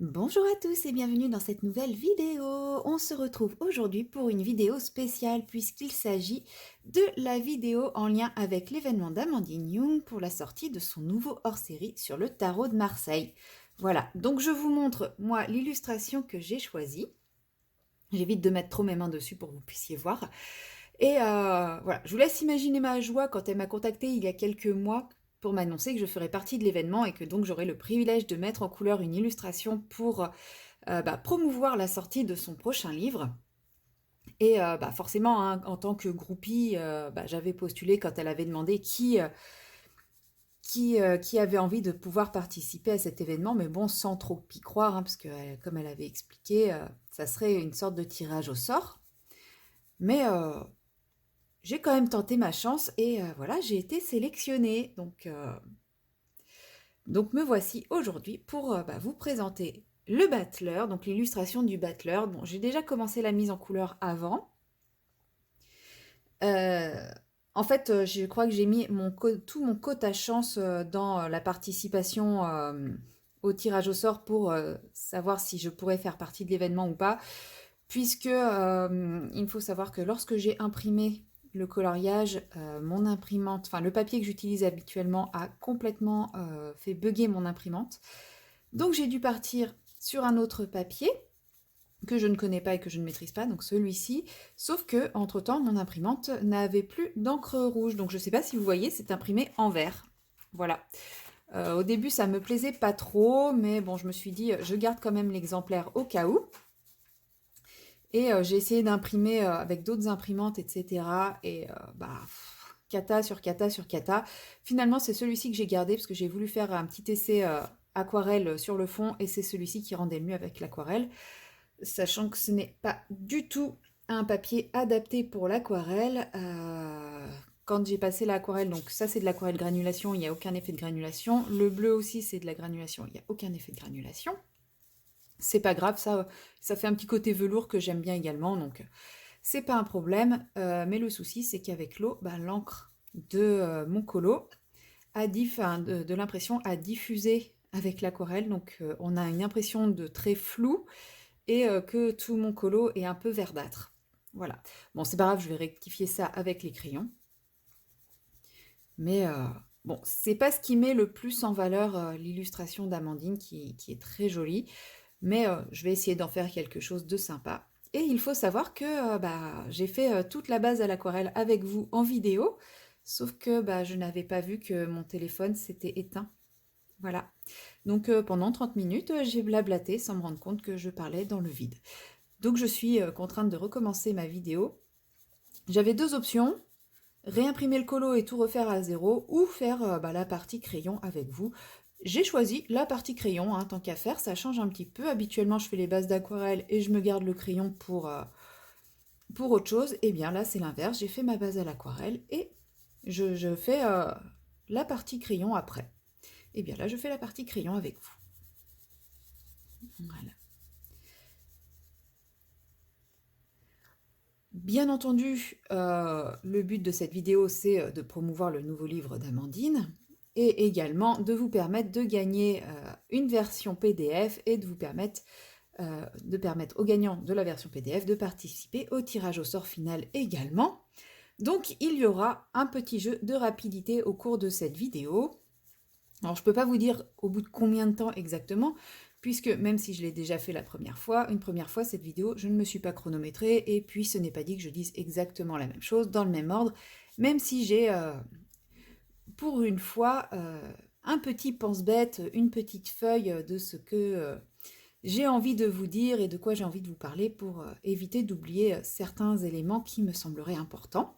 Bonjour à tous et bienvenue dans cette nouvelle vidéo. On se retrouve aujourd'hui pour une vidéo spéciale puisqu'il s'agit de la vidéo en lien avec l'événement d'Amandine Young pour la sortie de son nouveau hors-série sur le tarot de Marseille. Voilà, donc je vous montre moi l'illustration que j'ai choisie. J'évite de mettre trop mes mains dessus pour que vous puissiez voir. Et voilà, je vous laisse imaginer ma joie quand elle m'a contactée il y a quelques mois pour m'annoncer que je ferais partie de l'événement et que donc j'aurais le privilège de mettre en couleur une illustration pour promouvoir la sortie de son prochain livre. Et forcément, hein, en tant que groupie, j'avais postulé quand elle avait demandé qui avait envie de pouvoir participer à cet événement, mais bon, sans trop y croire, hein, parce que comme elle avait expliqué, ça serait une sorte de tirage au sort. Mais j'ai quand même tenté ma chance et voilà, j'ai été sélectionnée. Donc me voici aujourd'hui pour vous présenter le battleur, donc l'illustration du battleur. Bon, j'ai déjà commencé la mise en couleur avant. Euh, En fait, je crois que j'ai mis tout mon quota à chance dans la participation au tirage au sort pour savoir si je pourrais faire partie de l'événement ou pas, puisque il faut savoir que lorsque j'ai imprimé le coloriage, mon imprimante, enfin le papier que j'utilise habituellement a complètement fait bugger mon imprimante. Donc j'ai dû partir sur un autre papier que je ne connais pas et que je ne maîtrise pas, donc celui-ci, sauf que entre-temps, mon imprimante n'avait plus d'encre rouge, donc je ne sais pas si vous voyez, c'est imprimé en vert. Voilà. Au début, ça me plaisait pas trop, mais bon, je me suis dit, je garde quand même l'exemplaire au cas où. Et j'ai essayé d'imprimer avec d'autres imprimantes, etc. Et cata sur cata sur cata. Finalement, c'est celui-ci que j'ai gardé parce que j'ai voulu faire un petit essai aquarelle sur le fond et c'est celui-ci qui rendait mieux avec l'aquarelle. Sachant que ce n'est pas du tout un papier adapté pour l'aquarelle. Quand j'ai passé l'aquarelle, donc ça c'est de l'aquarelle granulation, il n'y a aucun effet de granulation. Le bleu aussi c'est de la granulation, il n'y a aucun effet de granulation. C'est pas grave, ça fait un petit côté velours que j'aime bien également, donc c'est pas un problème. Mais le souci, c'est qu'avec l'eau, l'encre de mon colo de l'impression a diffusé avec l'aquarelle, donc on a une impression de très flou et que tout mon colo est un peu verdâtre. Voilà. Bon, c'est pas grave, je vais rectifier ça avec les crayons. Mais bon, c'est pas ce qui met le plus en valeur l'illustration d'Amandine qui est très jolie. Mais je vais essayer d'en faire quelque chose de sympa. Et il faut savoir que j'ai fait toute la base à l'aquarelle avec vous en vidéo, sauf que je n'avais pas vu que mon téléphone s'était éteint. Voilà. Donc pendant 30 minutes, j'ai blablaté sans me rendre compte que je parlais dans le vide. Donc je suis contrainte de recommencer ma vidéo. J'avais deux options, réimprimer le colo et tout refaire à zéro, ou faire la partie crayon avec vous. J'ai choisi la partie crayon, hein, tant qu'à faire, ça change un petit peu. Habituellement, je fais les bases d'aquarelle et je me garde le crayon pour autre chose. Et bien là, c'est l'inverse. J'ai fait ma base à l'aquarelle et je fais la partie crayon après. Et bien là, je fais la partie crayon avec vous. Voilà. Bien entendu, le but de cette vidéo, c'est de promouvoir le nouveau livre d'Amandine et également de vous permettre de gagner une version PDF et de permettre aux gagnants de la version PDF de participer au tirage au sort final également. Donc il y aura un petit jeu de rapidité au cours de cette vidéo. Alors je ne peux pas vous dire au bout de combien de temps exactement, puisque même si je l'ai déjà fait une première fois cette vidéo, je ne me suis pas chronométrée, et puis ce n'est pas dit que je dise exactement la même chose, dans le même ordre, même si j'ai, pour une fois, un petit pense-bête, une petite feuille de ce que j'ai envie de vous dire et de quoi j'ai envie de vous parler pour éviter d'oublier certains éléments qui me sembleraient importants.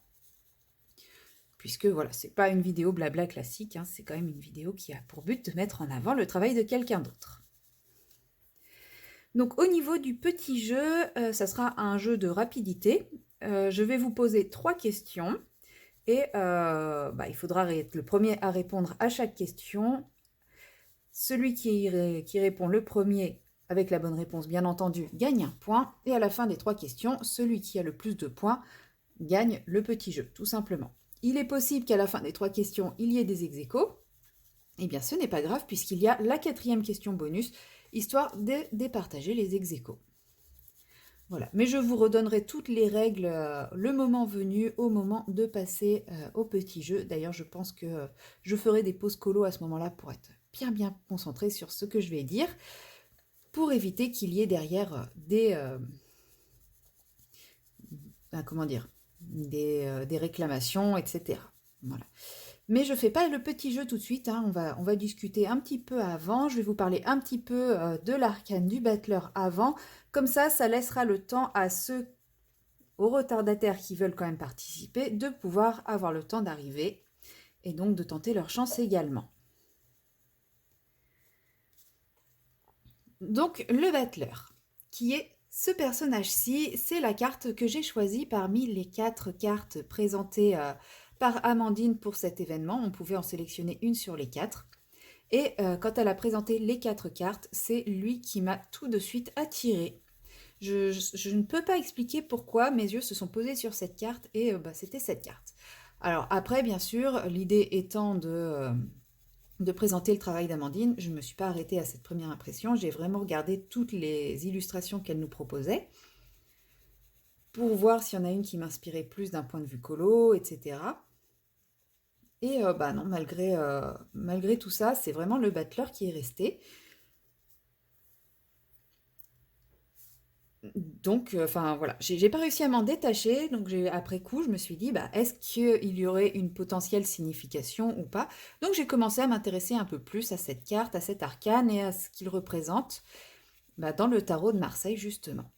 Puisque voilà, c'est pas une vidéo blabla classique, hein, c'est quand même une vidéo qui a pour but de mettre en avant le travail de quelqu'un d'autre. Donc au niveau du petit jeu, ça sera un jeu de rapidité. Je vais vous poser 3 questions et il faudra être le premier à répondre à chaque question. Celui qui répond le premier avec la bonne réponse, bien entendu, gagne un point. Et à la fin des 3 questions, celui qui a le plus de points gagne le petit jeu, tout simplement. Il est possible qu'à la fin des 3 questions, il y ait des ex-aequos. Eh bien, ce n'est pas grave puisqu'il y a la 4e question bonus histoire de départager les ex-aequo. Voilà, mais je vous redonnerai toutes les règles le moment venu, au moment de passer au petit jeu. D'ailleurs, je pense que je ferai des pauses colo à ce moment-là pour être bien concentrée sur ce que je vais dire, pour éviter qu'il y ait derrière comment dire, des réclamations, etc. Voilà. Mais je ne fais pas le petit jeu tout de suite, hein. On va discuter un petit peu avant. Je vais vous parler un petit peu de l'arcane du battleur avant. Comme ça laissera le temps aux retardataires qui veulent quand même participer de pouvoir avoir le temps d'arriver et donc de tenter leur chance également. Donc le battleur, qui est ce personnage-ci, c'est la carte que j'ai choisie parmi les 4 cartes présentées par Amandine pour cet événement. On pouvait en sélectionner une sur les 4. Et quand elle a présenté les 4 cartes, c'est lui qui m'a tout de suite attiré. Je ne peux pas expliquer pourquoi mes yeux se sont posés sur cette carte et c'était cette carte. Alors après, bien sûr, l'idée étant de présenter le travail d'Amandine, je ne me suis pas arrêtée à cette première impression, j'ai vraiment regardé toutes les illustrations qu'elle nous proposait pour voir s'il y en a une qui m'inspirait plus d'un point de vue colo, etc. Et non, malgré tout ça, c'est vraiment le battleur qui est resté. Donc, voilà, j'ai pas réussi à m'en détacher, donc après coup, je me suis dit, est-ce qu'il y aurait une potentielle signification ou pas? Donc j'ai commencé à m'intéresser un peu plus à cette carte, à cet arcane et à ce qu'il représente dans le tarot de Marseille, justement.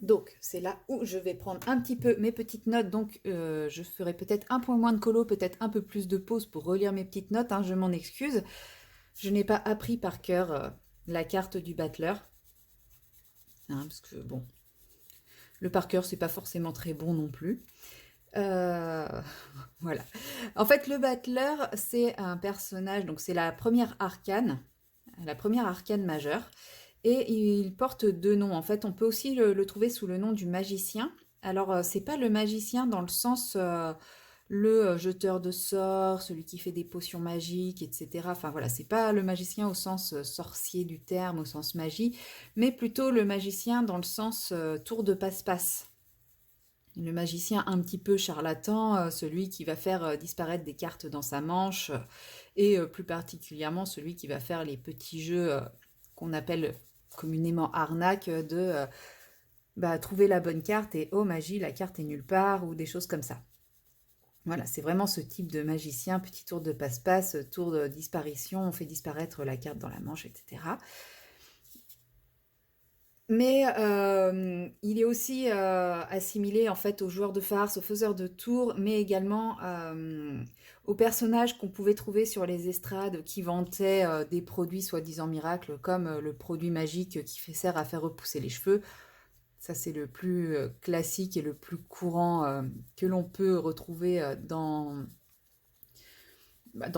Donc, c'est là où je vais prendre un petit peu mes petites notes. Donc, je ferai peut-être un point moins de colo, peut-être un peu plus de pause pour relire mes petites notes, hein, je m'en excuse. Je n'ai pas appris par cœur la carte du battleur. Hein, parce que, bon, le par cœur, c'est pas forcément très bon non plus. Voilà. En fait, le battleur, c'est un personnage, donc c'est la première arcane majeure. Et il porte 2 noms. En fait, on peut aussi le trouver sous le nom du magicien. Alors, c'est pas le magicien dans le sens le jeteur de sorts, celui qui fait des potions magiques, etc. Enfin voilà, c'est pas le magicien au sens sorcier du terme, au sens magie, mais plutôt le magicien dans le sens tour de passe-passe. Le magicien un petit peu charlatan, celui qui va faire disparaître des cartes dans sa manche, et plus particulièrement celui qui va faire les petits jeux qu'on appelle communément arnaque de trouver la bonne carte et oh magie, la carte est nulle part, ou des choses comme ça. Voilà, c'est vraiment ce type de magicien, petit tour de passe-passe, tour de disparition, on fait disparaître la carte dans la manche, etc. Mais il est aussi assimilé en fait aux joueurs de farce, aux faiseurs de tours, mais également aux personnages qu'on pouvait trouver sur les estrades qui vantaient des produits soi-disant miracles, comme le produit magique qui sert à faire repousser les cheveux. Ça, c'est le plus classique et le plus courant que l'on peut retrouver dans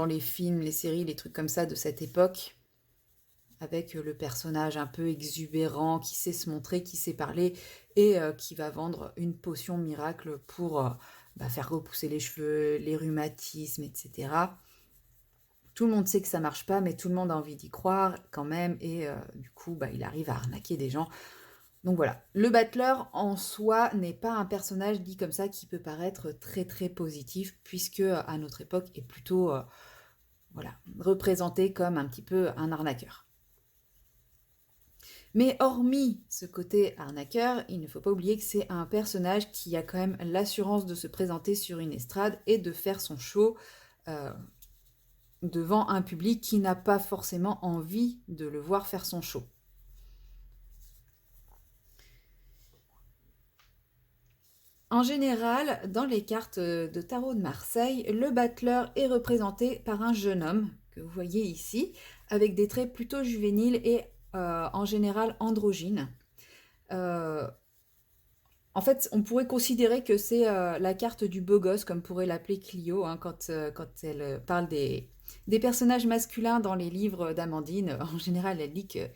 les films, les séries, les trucs comme ça de cette époque, avec le personnage un peu exubérant, qui sait se montrer, qui sait parler, et qui va vendre une potion miracle pour faire repousser les cheveux, les rhumatismes, etc. Tout le monde sait que ça marche pas, mais tout le monde a envie d'y croire quand même, et du coup, il arrive à arnaquer des gens. Donc voilà, le battleur en soi n'est pas un personnage dit comme ça qui peut paraître très très positif, puisque à notre époque est plutôt représenté comme un petit peu un arnaqueur. Mais hormis ce côté arnaqueur, il ne faut pas oublier que c'est un personnage qui a quand même l'assurance de se présenter sur une estrade et de faire son show devant un public qui n'a pas forcément envie de le voir faire son show. En général, dans les cartes de tarot de Marseille, le battleur est représenté par un jeune homme, que vous voyez ici, avec des traits plutôt juvéniles et en général androgynes. En fait, on pourrait considérer que c'est la carte du beau gosse, comme pourrait l'appeler Clio, hein, quand elle parle des personnages masculins dans les livres d'Amandine. En général, elle dit qu'il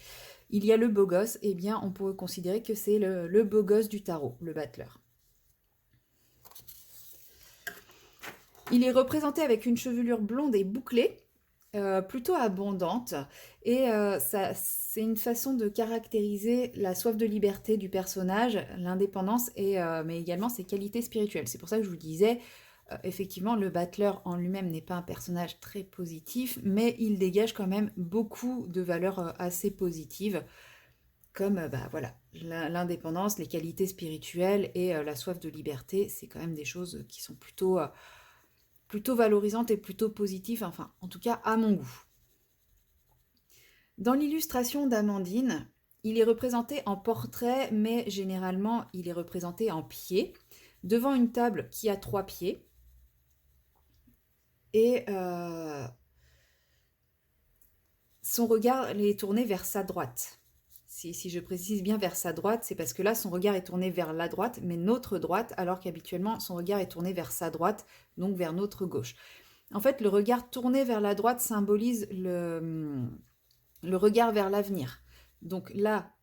y a le beau gosse, et bien on pourrait considérer que c'est le beau gosse du tarot, le battleur. Il est représenté avec une chevelure blonde et bouclée, plutôt abondante et ça c'est une façon de caractériser la soif de liberté du personnage, l'indépendance et mais également ses qualités spirituelles. C'est pour ça que je vous disais, effectivement, le battleur en lui-même n'est pas un personnage très positif, mais il dégage quand même beaucoup de valeurs, assez positives comme, bah, voilà, l'indépendance, les qualités spirituelles et la soif de liberté. C'est quand même des choses qui sont plutôt valorisantes et plutôt positives, enfin, en tout cas à mon goût. Dans l'illustration d'Amandine, il est représenté en portrait, mais généralement il est représenté en pied, devant une table qui a 3 pieds. Et son regard est tourné vers sa droite. Si je précise bien vers sa droite, c'est parce que là, son regard est tourné vers la droite, mais notre droite, alors qu'habituellement, son regard est tourné vers sa droite, donc vers notre gauche. En fait, le regard tourné vers la droite symbolise le regard vers l'avenir. Donc là,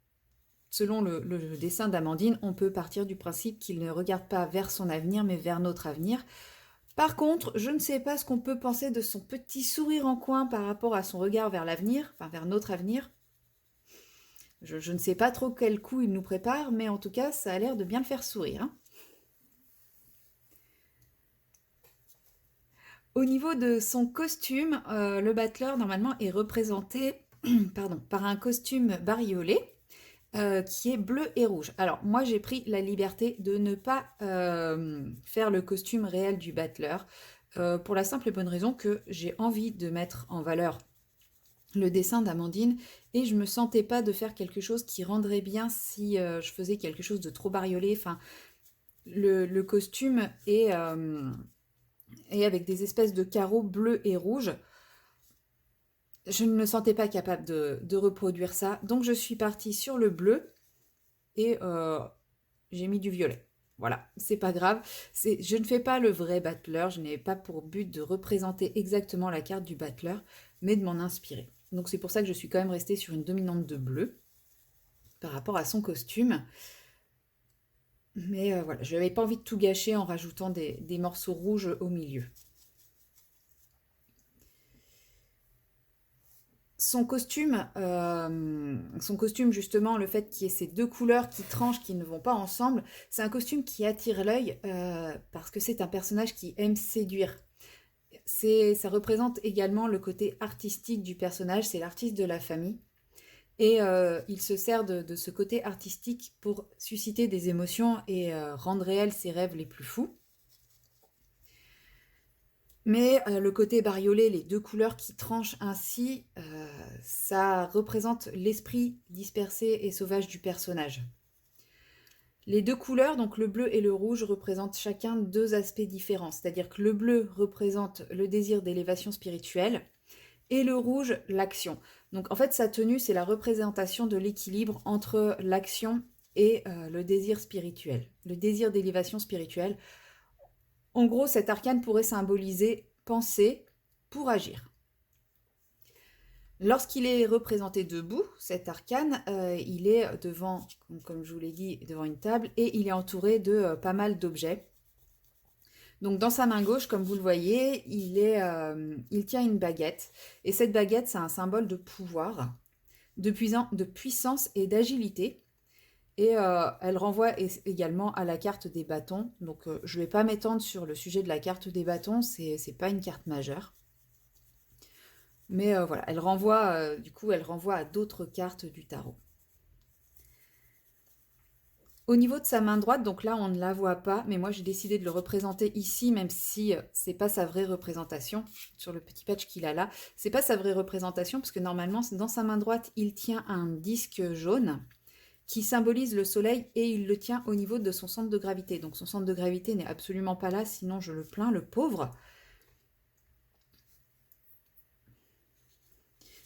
selon le dessin d'Amandine, on peut partir du principe qu'il ne regarde pas vers son avenir, mais vers notre avenir. Par contre, je ne sais pas ce qu'on peut penser de son petit sourire en coin par rapport à son regard vers l'avenir, enfin vers notre avenir. Je ne sais pas trop quel coup il nous prépare, mais en tout cas, ça a l'air de bien le faire sourire, hein. Au niveau de son costume, le battleur, normalement, est représenté pardon, par un costume bariolé qui est bleu et rouge. Alors, moi, j'ai pris la liberté de ne pas faire le costume réel du battleur, pour la simple et bonne raison que j'ai envie de mettre en valeur le dessin d'Amandine et je me sentais pas de faire quelque chose qui rendrait bien si je faisais quelque chose de trop bariolé. Enfin, le costume est avec des espèces de carreaux bleus et rouges. Je ne me sentais pas capable de reproduire ça, donc je suis partie sur le bleu et j'ai mis du violet. Voilà, c'est pas grave. Je ne fais pas le vrai battleur, je n'ai pas pour but de représenter exactement la carte du battleur, mais de m'en inspirer. Donc c'est pour ça que je suis quand même restée sur une dominante de bleu par rapport à son costume. Mais voilà, je n'avais pas envie de tout gâcher en rajoutant des morceaux rouges au milieu. Son costume justement, le fait qu'il y ait ces deux couleurs qui tranchent, qui ne vont pas ensemble, c'est un costume qui attire l'œil parce que c'est un personnage qui aime séduire. Ça représente également le côté artistique du personnage, c'est l'artiste de la famille. Et il se sert de ce côté artistique pour susciter des émotions et rendre réels ses rêves les plus fous. Mais le côté bariolé, les deux couleurs qui tranchent ainsi, ça représente l'esprit dispersé et sauvage du personnage. Les deux couleurs, donc le bleu et le rouge, représentent chacun deux aspects différents. C'est-à-dire que le bleu représente le désir d'élévation spirituelle et le rouge, l'action. Donc en fait, sa tenue, c'est la représentation de l'équilibre entre l'action et le désir spirituel, le désir d'élévation spirituelle. En gros, cet arcane pourrait symboliser penser pour agir. Lorsqu'il est représenté debout, cet arcane, il est devant, comme je vous l'ai dit, devant une table et il est entouré de pas mal d'objets. Donc dans sa main gauche, comme vous le voyez, il tient une baguette. Et cette baguette, c'est un symbole de pouvoir, de puissance et d'agilité. Et elle renvoie également à la carte des bâtons. Donc je ne vais pas m'étendre sur le sujet de la carte des bâtons, c'est pas une carte majeure. Mais voilà, elle renvoie à d'autres cartes du tarot. Au niveau de sa main droite, donc là on ne la voit pas, mais moi j'ai décidé de le représenter ici, même si c'est pas sa vraie représentation, sur le petit patch qu'il a là. C'est pas sa vraie représentation, parce que normalement dans sa main droite, il tient un disque jaune qui symbolise le soleil et il le tient au niveau de son centre de gravité. Donc son centre de gravité n'est absolument pas là, sinon je le plains, le pauvre.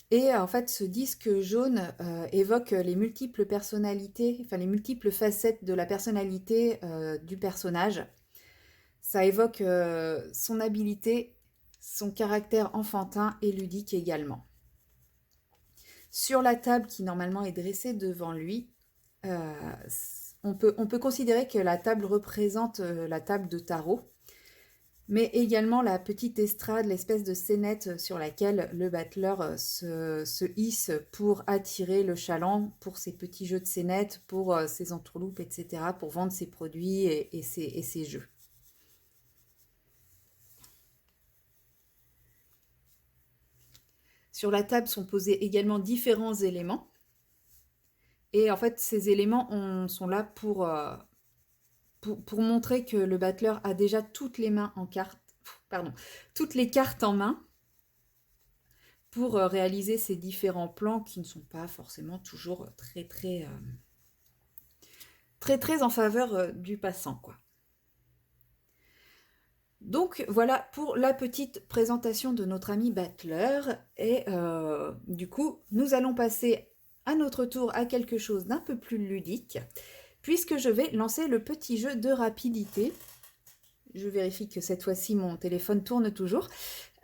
Et en fait, ce disque jaune évoque les multiples personnalités, enfin les multiples facettes de la personnalité du personnage. Ça évoque son habileté, son caractère enfantin et ludique également. Sur la table qui normalement est dressée devant lui, on peut considérer que la table représente la table de tarot. mais également la petite estrade, l'espèce de scénette sur laquelle le battleur se hisse pour attirer le chaland pour ses petits jeux de scénette, pour ses entourloupes, etc., pour vendre ses produits et ses jeux. Sur la table sont posés également différents éléments. Et en fait, ces éléments sont là pour montrer que le battleur a déjà toutes les mains en carte, pardon, toutes les cartes en main pour réaliser ces différents plans qui ne sont pas forcément toujours très en faveur du passant, quoi. Donc voilà pour la petite présentation de notre ami battleur. Et du coup, nous allons passer à notre tour à quelque chose d'un peu plus ludique, puisque je vais lancer le petit jeu de rapidité. Je vérifie que cette fois-ci mon téléphone tourne toujours.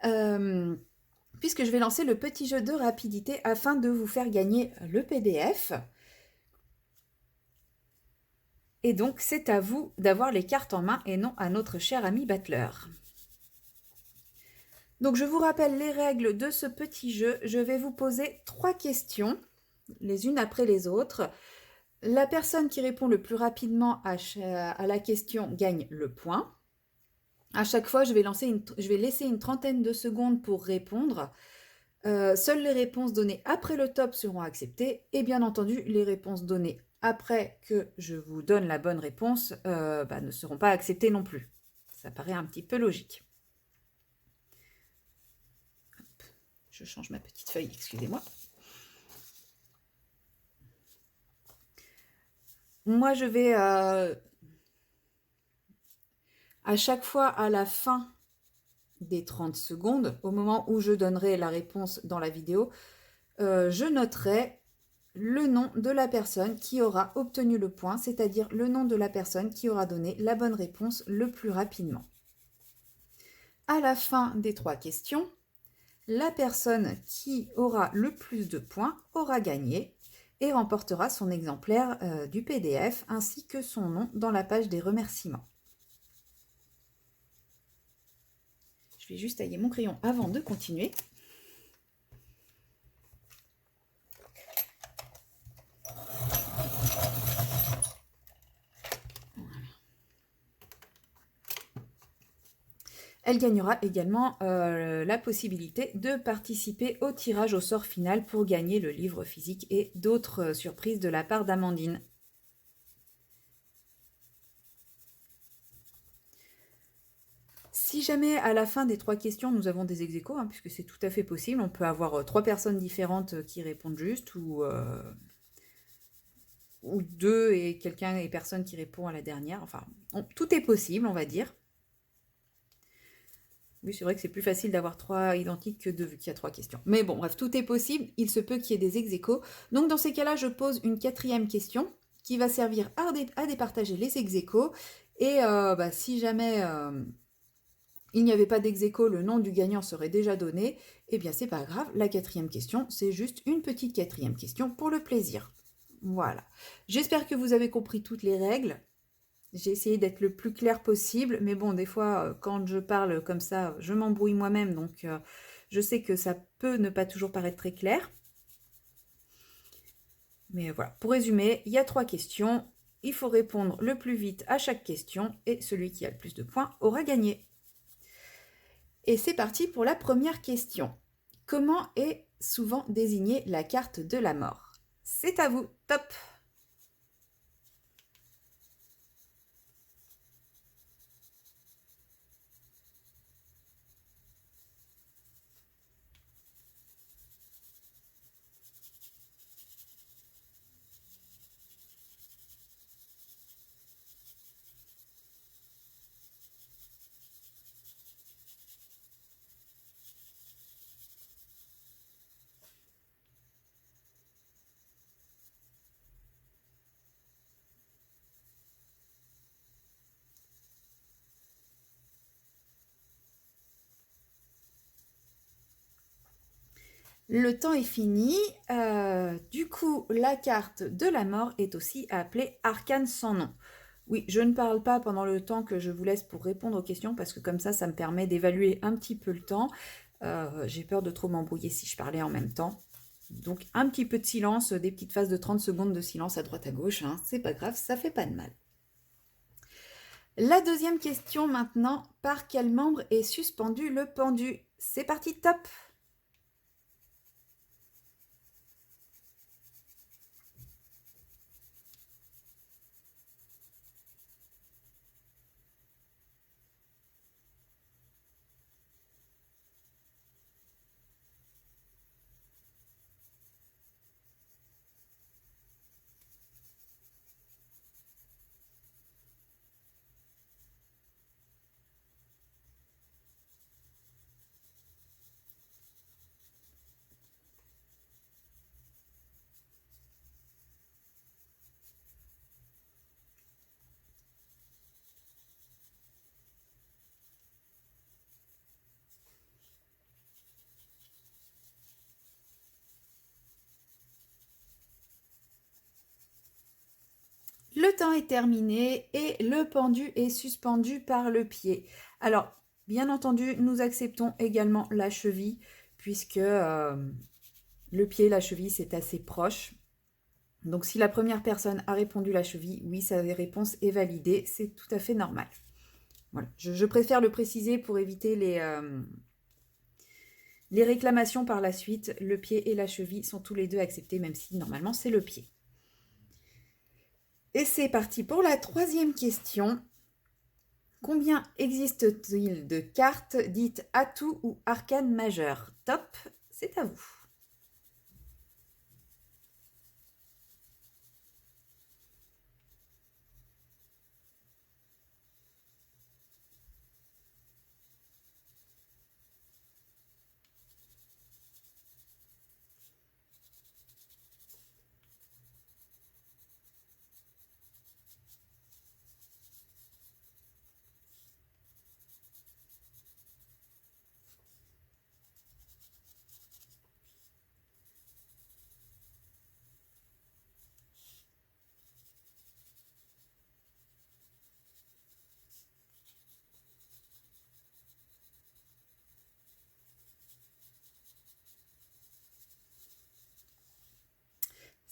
Puisque je vais lancer le petit jeu de rapidité afin de vous faire gagner le PDF. Et donc, c'est à vous d'avoir les cartes en main et non à notre cher ami battleur. Donc, je vous rappelle les règles de ce petit jeu. Je vais vous poser 3 questions, les unes après les autres. La personne qui répond le plus rapidement à la question gagne le point. À chaque fois, je vais laisser une trentaine de secondes pour répondre. Seules les réponses données après le top seront acceptées. Et bien entendu, les réponses données après que je vous donne la bonne réponse ne seront pas acceptées non plus. Ça paraît un petit peu logique. Hop, je change ma petite feuille, excusez-moi. Moi, je vais à chaque fois à la fin des 30 secondes, au moment où je donnerai la réponse dans la vidéo, je noterai le nom de la personne qui aura obtenu le point, c'est-à-dire le nom de la personne qui aura donné la bonne réponse le plus rapidement. À la fin des 3 questions, la personne qui aura le plus de points aura gagné et remportera son exemplaire du PDF ainsi que son nom dans la page des remerciements. Je vais juste tailler mon crayon avant de continuer. Elle gagnera également la possibilité de participer au tirage au sort final pour gagner le livre physique et d'autres surprises de la part d'Amandine. Si jamais à la fin des 3 questions nous avons des ex-aequo, puisque c'est tout à fait possible, on peut avoir 3 personnes différentes qui répondent juste ou 2 et quelqu'un et personne qui répond à la dernière. Enfin, tout est possible, on va dire. Oui, c'est vrai que c'est plus facile d'avoir 3 identiques que 2 vu qu'il y a 3 questions. Mais bon, bref, tout est possible. Il se peut qu'il y ait des ex-aequo. Donc dans ces cas-là, je pose une 4e question qui va servir à départager les ex-aequo. Et si jamais il n'y avait pas d'ex-aequo, le nom du gagnant serait déjà donné. Eh bien, c'est pas grave. La 4e question, c'est juste une petite 4e question pour le plaisir. Voilà. J'espère que vous avez compris toutes les règles. J'ai essayé d'être le plus clair possible, mais bon, des fois, quand je parle comme ça, je m'embrouille moi-même, donc je sais que ça peut ne pas toujours paraître très clair. Mais voilà, pour résumer, il y a 3 questions. Il faut répondre le plus vite à chaque question, et celui qui a le plus de points aura gagné. Et c'est parti pour la première question. Comment est souvent désignée la carte de la mort? C'est à vous, top! Le temps est fini. Du coup, la carte de la mort est aussi appelée arcane sans nom. Oui, je ne parle pas pendant le temps que je vous laisse pour répondre aux questions parce que comme ça me permet d'évaluer un petit peu le temps. J'ai peur de trop m'embrouiller si je parlais en même temps. Donc un petit peu de silence, des petites phases de 30 secondes de silence à droite à gauche, hein, c'est pas grave, ça fait pas de mal. La deuxième question maintenant, par quel membre est suspendu le pendu? C'est parti, top! Le temps est terminé et le pendu est suspendu par le pied. Alors, bien entendu, nous acceptons également la cheville, puisque le pied et la cheville, c'est assez proche. Donc, si la première personne a répondu la cheville, oui, sa réponse est validée, c'est tout à fait normal. Voilà. Je préfère le préciser pour éviter les réclamations par la suite. Le pied et la cheville sont tous les deux acceptés, même si normalement c'est le pied. Et c'est parti pour la troisième question. Combien existe-t-il de cartes dites atouts ou arcanes majeures? Top, c'est à vous.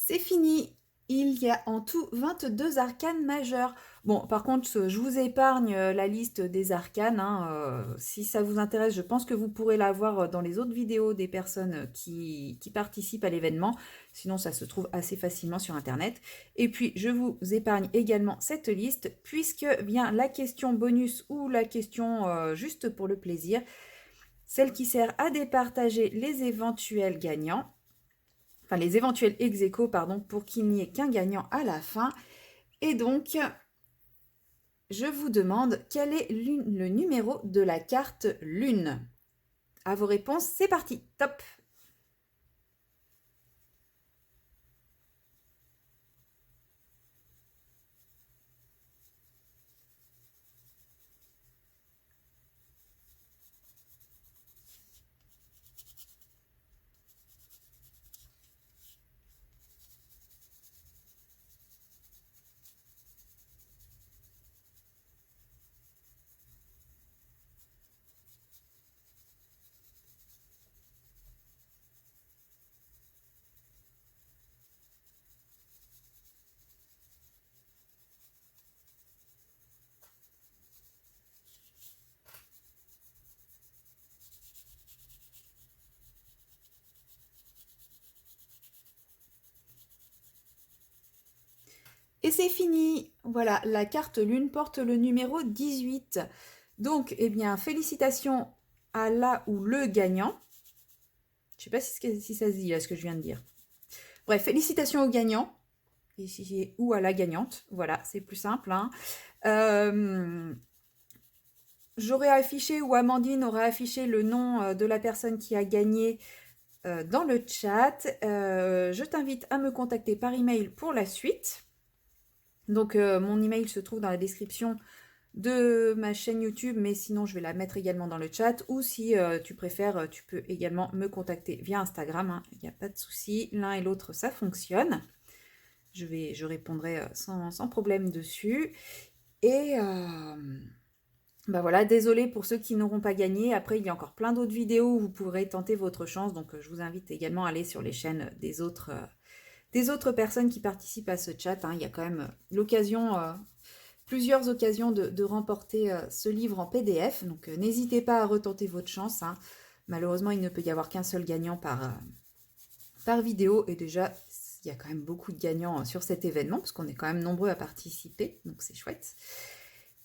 C'est fini. Il y a en tout 22 arcanes majeures. Bon, par contre, je vous épargne la liste des arcanes, hein, si ça vous intéresse, je pense que vous pourrez la voir dans les autres vidéos des personnes qui participent à l'événement. Sinon, ça se trouve assez facilement sur Internet. Et puis, je vous épargne également cette liste, puisque vient la question bonus ou la question juste pour le plaisir, celle qui sert à départager les éventuels gagnants. Enfin, les éventuels ex-aequo, pardon, pour qu'il n'y ait qu'un gagnant à la fin. Et donc, je vous demande quel est le numéro de la carte Lune. À vos réponses, c'est parti, top! Et c'est fini. Voilà, la carte Lune porte le numéro 18. Donc, eh bien, félicitations à la ou le gagnant. Je ne sais pas si ça se dit, là, ce que je viens de dire. Bref, félicitations au gagnant. Ou à la gagnante. Voilà, c'est plus simple, hein. J'aurais affiché, ou Amandine aurait affiché le nom de la personne qui a gagné dans le chat. Je t'invite à me contacter par email pour la suite. Donc mon email se trouve dans la description de ma chaîne YouTube, mais sinon je vais la mettre également dans le chat. Ou si tu préfères, tu peux également me contacter via Instagram, hein. Il n'y a pas de souci, l'un et l'autre ça fonctionne. je répondrai sans problème dessus. Et bah voilà, désolée pour ceux qui n'auront pas gagné. Après, il y a encore plein d'autres vidéos où vous pourrez tenter votre chance. Donc, je vous invite également à aller sur les chaînes des autres personnes qui participent à ce chat, hein. Il y a quand même l'occasion, plusieurs occasions de remporter ce livre en PDF. Donc, n'hésitez pas à retenter votre chance, hein. Malheureusement, il ne peut y avoir qu'un seul gagnant par vidéo. Et déjà, il y a quand même beaucoup de gagnants sur cet événement, parce qu'on est quand même nombreux à participer. Donc, c'est chouette.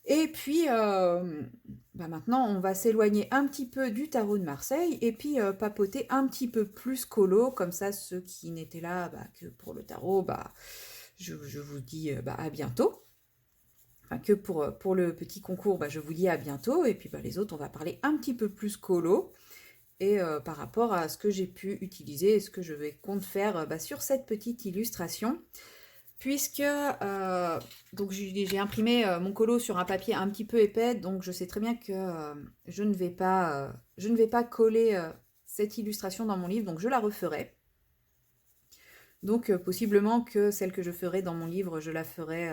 Et puis, bah maintenant, on va s'éloigner un petit peu du tarot de Marseille et puis papoter un petit peu plus colo. Comme ça, ceux qui n'étaient là bah, que pour le tarot, bah, je vous dis bah, à bientôt. Enfin, que pour le petit concours, bah, je vous dis à bientôt. Et puis bah, les autres, on va parler un petit peu plus colo. Et par rapport à ce que j'ai pu utiliser et ce que je vais compte faire bah, sur cette petite illustration. Puisque donc j'ai imprimé mon colo sur un papier un petit peu épais, donc je sais très bien que je ne vais pas coller cette illustration dans mon livre, donc je la referai. Donc possiblement que celle que je ferai dans mon livre, je la ferai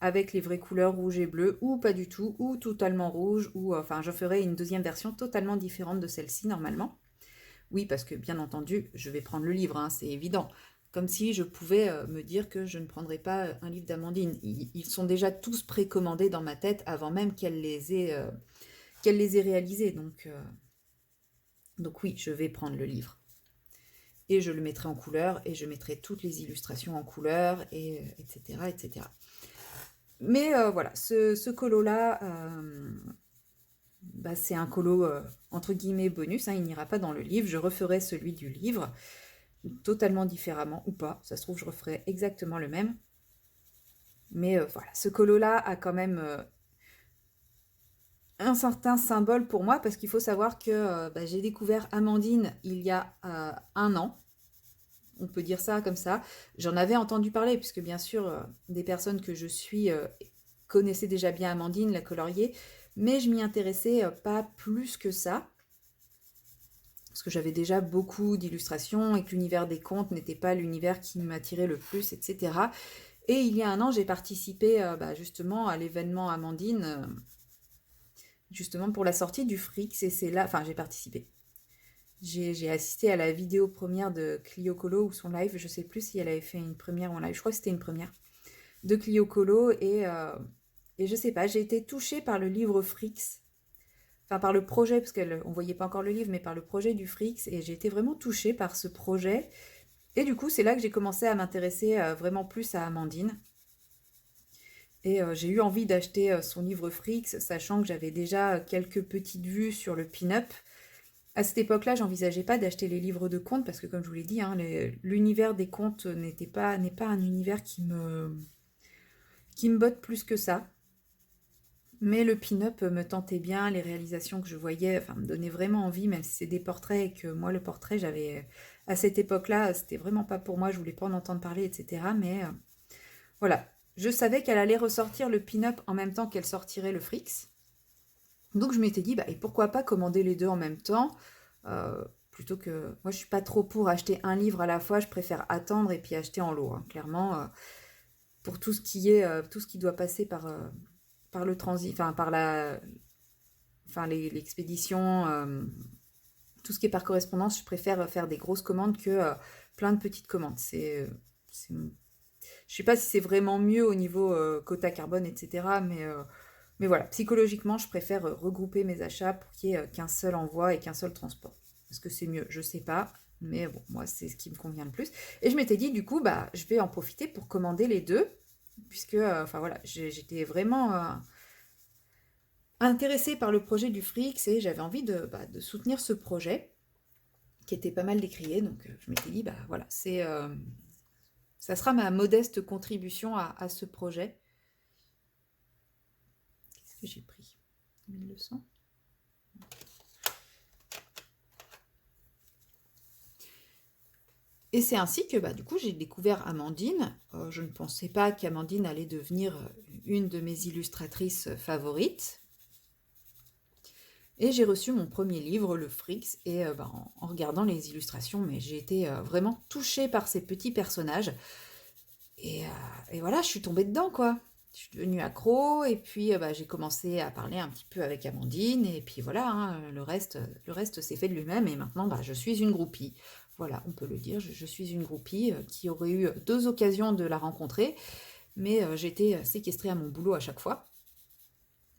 avec les vraies couleurs rouge et bleu, ou pas du tout, ou totalement rouge, ou enfin je ferai une deuxième version totalement différente de celle-ci normalement. Oui, parce que bien entendu, je vais prendre le livre, hein, c'est évident. Comme si je pouvais me dire que je ne prendrais pas un livre d'Amandine. Ils sont déjà tous précommandés dans ma tête avant même qu'elle les ait réalisés. Donc oui, je vais prendre le livre. Et je le mettrai en couleur, et je mettrai toutes les illustrations en couleur, et, etc., etc. Mais voilà, ce colo-là, bah, c'est un colo entre guillemets bonus, hein, il n'ira pas dans le livre. Je referai celui du livre totalement différemment ou pas. Ça se trouve, je referai exactement le même. Mais voilà, ce colo-là a quand même un certain symbole pour moi parce qu'il faut savoir que bah, j'ai découvert Amandine il y a 1 an. On peut dire ça comme ça. J'en avais entendu parler puisque bien sûr, des personnes que je suis connaissaient déjà bien Amandine, la colorier, mais je m'y intéressais pas plus que ça. Parce que j'avais déjà beaucoup d'illustrations et que l'univers des contes n'était pas l'univers qui m'attirait le plus, etc. Et il y a 1 an, j'ai participé bah, justement à l'événement Amandine, justement pour la sortie du Frix, et c'est là, enfin j'ai participé. J'ai assisté à la vidéo première de Clio Colo ou son live, je sais plus si elle avait fait une première ou un live, je crois que c'était une première, de Clio Colo, et je sais pas, j'ai été touchée par le livre Frix, enfin par le projet, parce qu'on voyait pas encore le livre, mais par le projet du Frix, et j'ai été vraiment touchée par ce projet. Et du coup, c'est là que j'ai commencé à m'intéresser vraiment plus à Amandine. Et j'ai eu envie d'acheter son livre Frix, sachant que j'avais déjà quelques petites vues sur le pin-up. À cette époque-là, j'envisageais pas d'acheter les livres de contes, parce que comme je vous l'ai dit, hein, l'univers des contes n'est pas un univers qui me botte plus que ça. Mais le pin-up me tentait bien, les réalisations que je voyais, enfin, me donnaient vraiment envie, même si c'est des portraits et que moi, le portrait, j'avais, à cette époque-là, c'était vraiment pas pour moi, je voulais pas en entendre parler, etc. Mais voilà, je savais qu'elle allait ressortir le pin-up en même temps qu'elle sortirait le Frix. Donc je m'étais dit, bah, et pourquoi pas commander les deux en même temps, plutôt que... Moi, je suis pas trop pour acheter un livre à la fois, je préfère attendre et puis acheter en lot, hein. Clairement, pour tout ce qui est, tout ce qui doit passer par le transit, enfin par l'expédition, tout ce qui est par correspondance, je préfère faire des grosses commandes que plein de petites commandes. Je sais pas si c'est vraiment mieux au niveau quota carbone, etc. Mais voilà, psychologiquement, je préfère regrouper mes achats pour qu'il n'y ait qu'un seul envoi et qu'un seul transport. Est-ce que c'est mieux? Je sais pas. Mais bon, moi, c'est ce qui me convient le plus. Et je m'étais dit, du coup, bah, je vais en profiter pour commander les deux. Puisque, enfin voilà, j'étais vraiment intéressée par le projet du Frix et j'avais envie de soutenir ce projet qui était pas mal décrié. Donc, je m'étais dit, bah voilà, ça sera ma modeste contribution à ce projet. Qu'est-ce que j'ai pris? 1200. Et c'est ainsi que bah, du coup j'ai découvert Amandine. Je ne pensais pas qu'Amandine allait devenir une de mes illustratrices favorites. Et j'ai reçu mon premier livre, le Frix, et bah, en regardant les illustrations, mais j'ai été vraiment touchée par ces petits personnages. Et, et voilà, je suis tombée dedans, quoi. Je suis devenue accro, et puis bah, j'ai commencé à parler un petit peu avec Amandine, et puis voilà, hein, le reste s'est fait de lui-même, et maintenant, bah, je suis une groupie. Voilà, on peut le dire, je suis une groupie qui aurait eu 2 occasions de la rencontrer, mais j'étais séquestrée à mon boulot à chaque fois.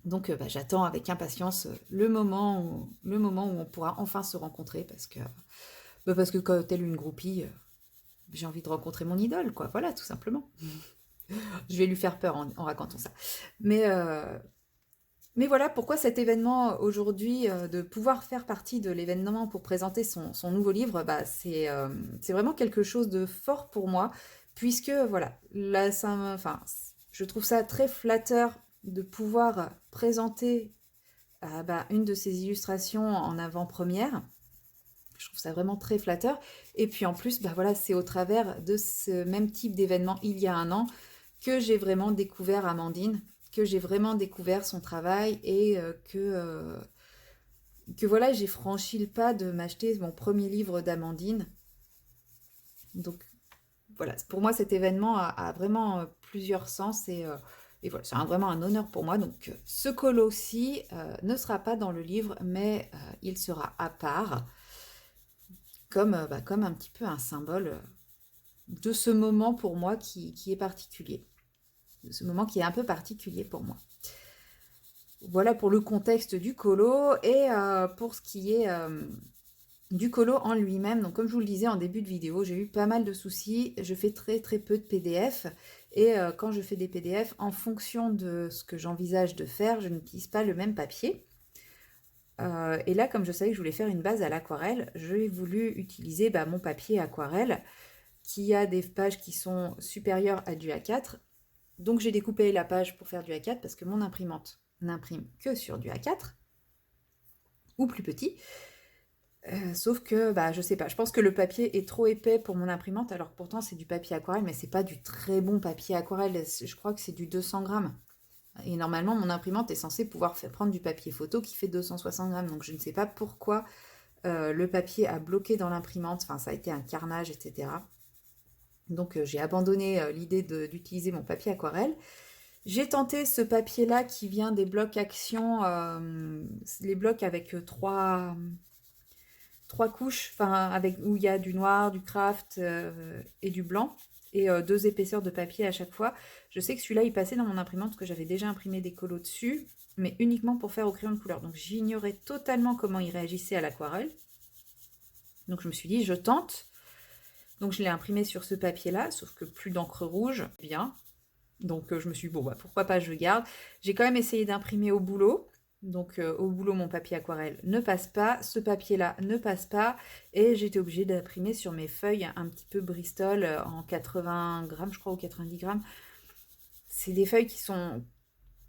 Donc bah, j'attends avec impatience le moment où on pourra enfin se rencontrer, parce que quand telle une groupie, j'ai envie de rencontrer mon idole, quoi. Voilà, tout simplement. Je vais lui faire peur en racontant ça. Mais, euh, mais voilà pourquoi cet événement aujourd'hui, de pouvoir faire partie de l'événement pour présenter son nouveau livre, bah, c'est vraiment quelque chose de fort pour moi, puisque voilà, là, enfin, je trouve ça très flatteur de pouvoir présenter bah, une de ces illustrations en avant-première. Je trouve ça vraiment très flatteur. Et puis en plus, bah voilà, c'est au travers de ce même type d'événement il y a un an que j'ai vraiment découvert Amandine, que j'ai vraiment découvert son travail, et que voilà, j'ai franchi le pas de m'acheter mon premier livre d'Amandine. Donc voilà, pour moi cet événement a vraiment plusieurs sens, et voilà, c'est vraiment un honneur pour moi. Donc ce colo-ci ne sera pas dans le livre, mais il sera à part, comme, bah, comme un petit peu un symbole de ce moment pour moi qui est particulier. De ce moment qui est un peu particulier pour moi. Voilà pour le contexte du colo, et pour ce qui est du colo en lui-même. Donc comme je vous le disais en début de vidéo, j'ai eu pas mal de soucis. Je fais très très peu de PDF, et quand je fais des PDF, en fonction de ce que j'envisage de faire, je n'utilise pas le même papier. Et là, comme je savais que je voulais faire une base à l'aquarelle, j'ai voulu utiliser bah, mon papier aquarelle qui a des pages qui sont supérieures à du A4. Donc j'ai découpé la page pour faire du A4 parce que mon imprimante n'imprime que sur du A4 ou plus petit. Sauf que, bah, je sais pas, je pense que le papier est trop épais pour mon imprimante, alors que pourtant c'est du papier aquarelle, mais c'est pas du très bon papier aquarelle. Je crois que c'est du 200 grammes. Et normalement, mon imprimante est censée pouvoir prendre du papier photo qui fait 260 grammes. Donc je ne sais pas pourquoi le papier a bloqué dans l'imprimante. Enfin, ça a été un carnage, etc. Donc j'ai abandonné l'idée d'utiliser mon papier aquarelle. J'ai tenté ce papier-là qui vient des blocs Action, les blocs avec trois couches, enfin avec où il y a du noir, du craft et du blanc, et 2 épaisseurs de papier à chaque fois. Je sais que celui-là, il passait dans mon imprimante parce que j'avais déjà imprimé des colos dessus, mais uniquement pour faire au crayon de couleur. Donc j'ignorais totalement comment il réagissait à l'aquarelle. Donc je me suis dit, je tente. Donc je l'ai imprimé sur ce papier-là, sauf que plus d'encre rouge, bien. Donc je me suis dit, bon, bah, pourquoi pas, je garde. J'ai quand même essayé d'imprimer au boulot. Donc au boulot, mon papier aquarelle ne passe pas. Ce papier-là ne passe pas. Et j'étais obligée d'imprimer sur mes feuilles un petit peu Bristol en 80 grammes, je crois, ou 90 grammes. C'est des feuilles qui sont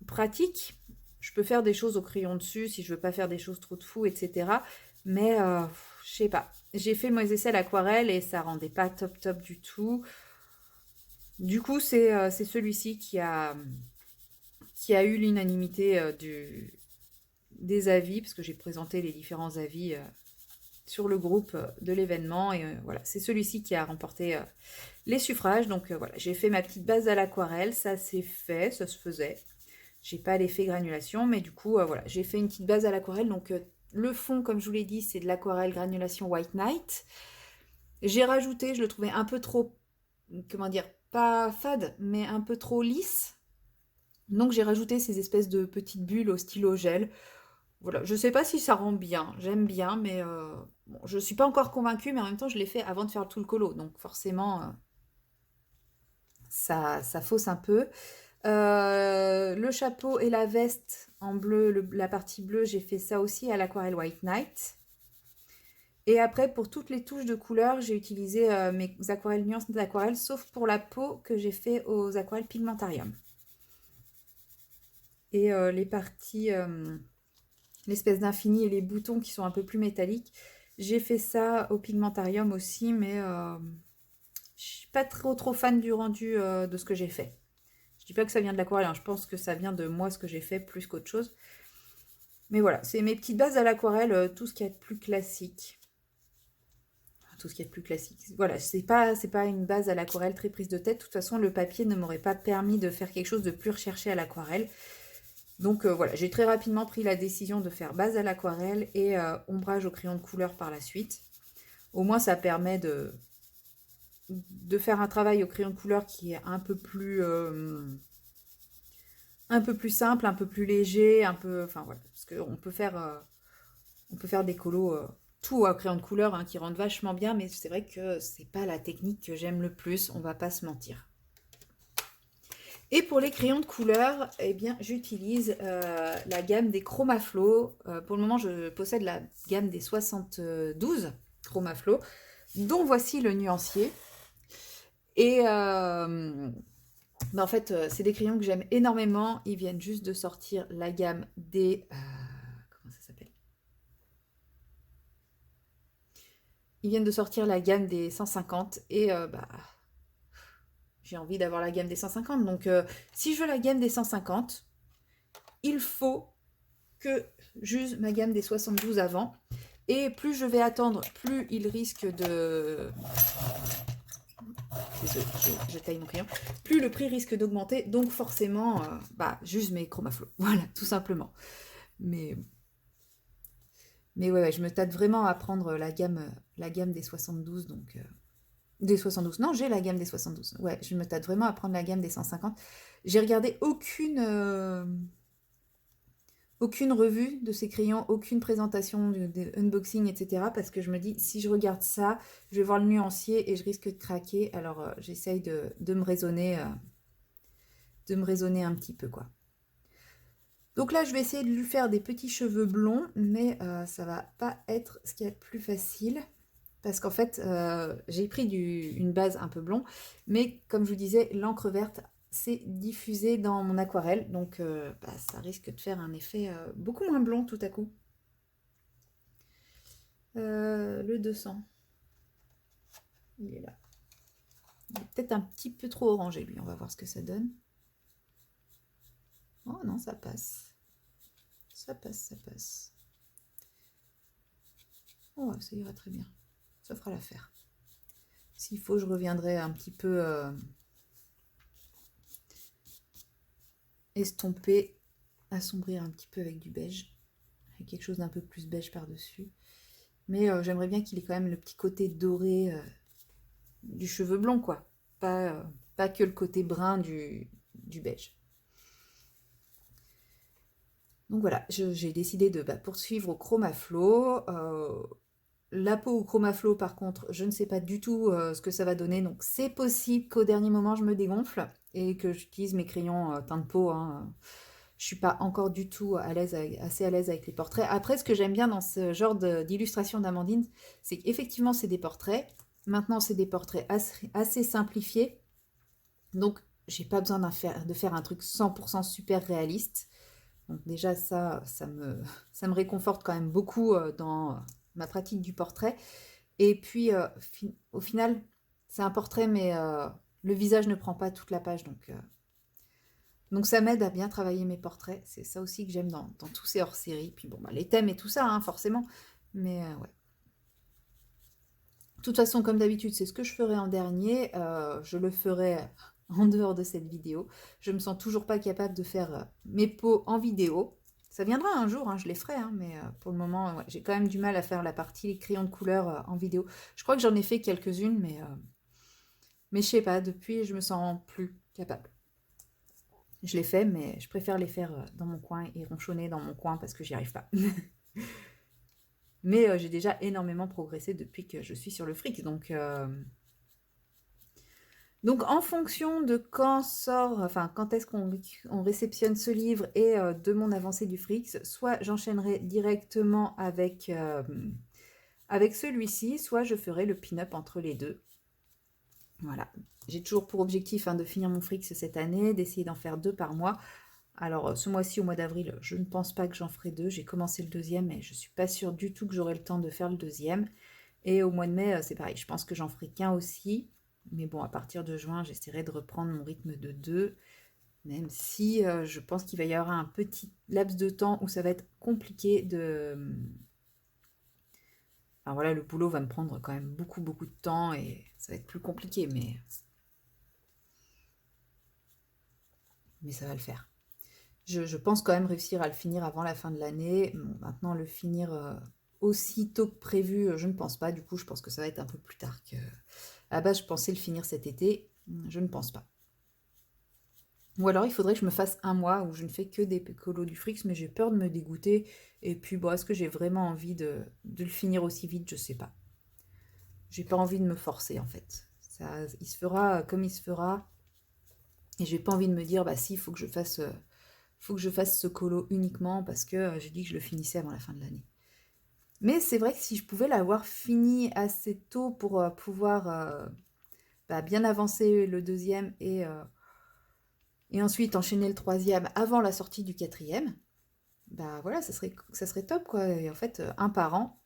pratiques. Je peux faire des choses au crayon dessus si je veux pas faire des choses trop de fou, etc. Mais je sais pas. J'ai fait mes essais à l'aquarelle et ça rendait pas top top du tout. Du coup, c'est celui-ci qui a eu l'unanimité des avis, parce que j'ai présenté les différents avis sur le groupe de l'événement, et voilà, c'est celui-ci qui a remporté les suffrages. Donc voilà, j'ai fait ma petite base à l'aquarelle, ça s'est fait, ça se faisait. J'ai pas l'effet granulation, mais du coup, voilà, j'ai fait une petite base à l'aquarelle. Donc le fond, comme je vous l'ai dit, c'est de l'aquarelle granulation White Knight. J'ai rajouté, je le trouvais un peu trop, comment dire, pas fade, mais un peu trop lisse. Donc j'ai rajouté ces espèces de petites bulles au stylo gel. Voilà, je sais pas si ça rend bien, j'aime bien, mais bon, je suis pas encore convaincue, mais en même temps je l'ai fait avant de faire tout le colo, donc forcément ça fausse un peu. Le chapeau et la veste en bleu, la partie bleue, j'ai fait ça aussi à l'aquarelle White Knight. Et après, pour toutes les touches de couleur, j'ai utilisé mes aquarelles nuances d'aquarelle, sauf pour la peau que j'ai fait aux aquarelles Pigmentarium. Et les parties, l'espèce d'infini et les boutons qui sont un peu plus métalliques, j'ai fait ça au Pigmentarium aussi, mais je suis pas trop fan du rendu de ce que j'ai fait. Je dis pas que ça vient de l'aquarelle, hein, je pense que ça vient de moi ce que j'ai fait plus qu'autre chose. Mais voilà, c'est mes petites bases à l'aquarelle, tout ce qui est plus classique. tout ce qui est plus classique. Voilà, c'est pas une base à l'aquarelle très prise de tête. De toute façon, le papier ne m'aurait pas permis de faire quelque chose de plus recherché à l'aquarelle. Donc voilà, j'ai très rapidement pris la décision de faire base à l'aquarelle et ombrage au crayon de couleur par la suite. Au moins, ça permet de faire un travail au crayon de couleur qui est un peu plus simple, un peu plus léger, enfin voilà, parce qu'on peut faire des colos tout au crayon de couleur hein, qui rendent vachement bien, mais c'est vrai que c'est pas la technique que j'aime le plus, on va pas se mentir. Et pour les crayons de couleur, eh bien, j'utilise la gamme des Chromaflow. Pour le moment, je possède la gamme des 72 Chromaflow, dont voici le nuancier. Et en fait, c'est des crayons que j'aime énormément. Ils viennent juste de sortir la gamme des... comment ça s'appelle? Ils viennent de sortir la gamme des 150 et j'ai envie d'avoir la gamme des 150. Donc, si je veux la gamme des 150, il faut que j'use ma gamme des 72 avant. Et plus je vais attendre, plus il risque de... Désolée, je taille mon crayon. Plus le prix risque d'augmenter. Donc, forcément, j'use mes Chromaflow. Voilà, tout simplement. Mais ouais, je me tâte vraiment à prendre la gamme des 72. Donc... Des 72. Non, j'ai la gamme des 72. Ouais, je me tâte vraiment à prendre la gamme des 150. J'ai regardé aucune revue de ces crayons, aucune présentation de unboxing, etc. Parce que je me dis, si je regarde ça, je vais voir le nuancier et je risque de craquer. Alors, j'essaye de me raisonner, un petit peu, quoi. Donc là, je vais essayer de lui faire des petits cheveux blonds, mais ça va pas être ce qu'il y a de plus facile. Parce qu'en fait, j'ai pris une base un peu blond, mais comme je vous disais, l'encre verte s'est diffusée dans mon aquarelle, donc ça risque de faire un effet beaucoup moins blond tout à coup. Le 200, il est là. Il est peut-être un petit peu trop orangé, lui. On va voir ce que ça donne. Oh non, ça passe. Ça passe, ça passe. Oh, ça ira très bien. Ça fera l'affaire. S'il faut, je reviendrai un petit peu estomper, assombrir un petit peu avec du beige. Avec quelque chose d'un peu plus beige par-dessus. Mais j'aimerais bien qu'il ait quand même le petit côté doré du cheveu blond, quoi. Pas que le côté brun du beige. Donc voilà, j'ai décidé de poursuivre au Chromaflow. La peau au Chromaflow, par contre, je ne sais pas du tout ce que ça va donner. Donc c'est possible qu'au dernier moment, je me dégonfle et que j'utilise mes crayons teint de peau. Hein. Je ne suis pas encore du tout assez à l'aise avec les portraits. Après, ce que j'aime bien dans ce genre d'illustration d'Amandine, c'est qu'effectivement, c'est des portraits. Maintenant, c'est des portraits assez simplifiés. Donc, j'ai pas besoin de faire un truc 100% super réaliste. Donc déjà, ça me réconforte quand même beaucoup dans ma pratique du portrait. Et puis, au final, c'est un portrait, mais le visage ne prend pas toute la page. Donc ça m'aide à bien travailler mes portraits. C'est ça aussi que j'aime dans tous ces hors-séries. Puis bon, les thèmes et tout ça, hein, forcément. Mais ouais. De toute façon, comme d'habitude, c'est ce que je ferai en dernier. Je le ferai en dehors de cette vidéo. Je me sens toujours pas capable de faire mes peaux en vidéo. Ça viendra un jour, hein, je les ferai, hein, mais pour le moment, ouais, j'ai quand même du mal à faire la partie les crayons de couleur en vidéo. Je crois que j'en ai fait quelques-unes, mais je sais pas, depuis, je me sens plus capable. Je les fais, mais je préfère les faire dans mon coin et ronchonner dans mon coin parce que j'y arrive pas. Mais j'ai déjà énormément progressé depuis que je suis sur le fric. Donc en fonction de quand est-ce qu'on réceptionne ce livre et de mon avancée du fric, soit j'enchaînerai directement avec celui-ci, soit je ferai le pin-up entre les deux. Voilà. J'ai toujours pour objectif de finir mon fric cette année, d'essayer d'en faire 2 par mois. Alors, ce mois-ci, au mois d'avril, je ne pense pas que j'en ferai 2. J'ai commencé le deuxième, mais je ne suis pas sûre du tout que j'aurai le temps de faire le deuxième. Et au mois de mai, c'est pareil. Je pense que j'en ferai qu'un aussi. Mais bon, à partir de juin, j'essaierai de reprendre mon rythme de 2. Même si je pense qu'il va y avoir un petit laps de temps où ça va être compliqué Enfin voilà, le boulot va me prendre quand même beaucoup, beaucoup de temps et ça va être plus compliqué, mais ça va le faire. Je pense quand même réussir à le finir avant la fin de l'année. Bon, maintenant, le finir aussi tôt que prévu, je ne pense pas. Du coup, je pense que ça va être un peu plus tard que... À la base, je pensais le finir cet été. Je ne pense pas. Ou alors, il faudrait que je me fasse un mois où je ne fais que des colos du Frix, mais j'ai peur de me dégoûter. Et puis, bon, est-ce que j'ai vraiment envie de le finir aussi vite? Je sais pas. J'ai pas envie de me forcer, en fait. Ça, il se fera comme il se fera. Et j'ai pas envie de me dire, bah si, il faut que je fasse ce colo uniquement parce que j'ai dit que je le finissais avant la fin de l'année. Mais c'est vrai que si je pouvais l'avoir fini assez tôt pour pouvoir bah, bien avancer le deuxième et ensuite enchaîner le troisième avant la sortie du quatrième, bah voilà, ça serait top quoi. Et en fait, un par an,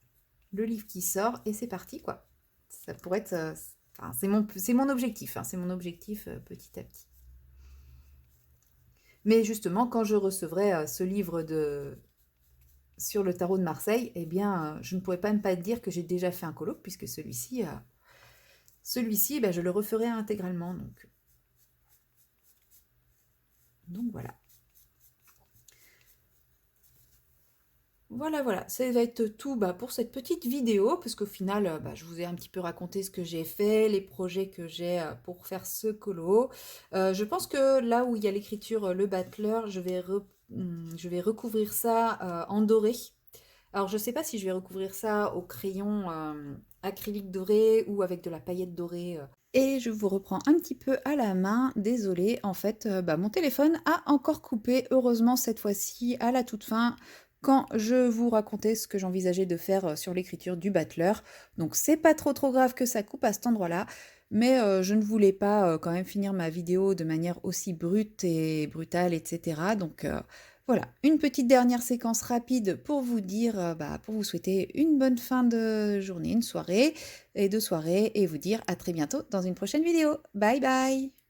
le livre qui sort et c'est parti quoi. Ça pourrait être, enfin, c'est mon objectif, hein, c'est mon objectif petit à petit. Mais justement, quand je recevrai ce livre sur le tarot de Marseille, eh bien, je ne pourrais pas me pas dire que j'ai déjà fait un colloque, puisque celui-ci, ben, je le referai intégralement. Donc voilà. Voilà, ça va être tout bah, pour cette petite vidéo, parce qu'au final, bah, je vous ai un petit peu raconté ce que j'ai fait, les projets que j'ai pour faire ce colo. Je pense que là où il y a l'écriture Le Battleur, je vais recouvrir ça en doré. Alors, je sais pas si je vais recouvrir ça au crayon acrylique doré ou avec de la paillette dorée. Et je vous reprends un petit peu à la main. Désolée, en fait, bah, mon téléphone a encore coupé. Heureusement, cette fois-ci, à la toute fin, quand je vous racontais ce que j'envisageais de faire sur l'écriture du battleur. Donc, c'est pas trop grave que ça coupe à cet endroit-là. Mais je ne voulais pas quand même finir ma vidéo de manière aussi brute et brutale, etc. Donc, voilà, une petite dernière séquence rapide pour vous dire, bah, pour vous souhaiter une bonne fin de journée, une soirée et de soirée et vous dire à très bientôt dans une prochaine vidéo. Bye bye!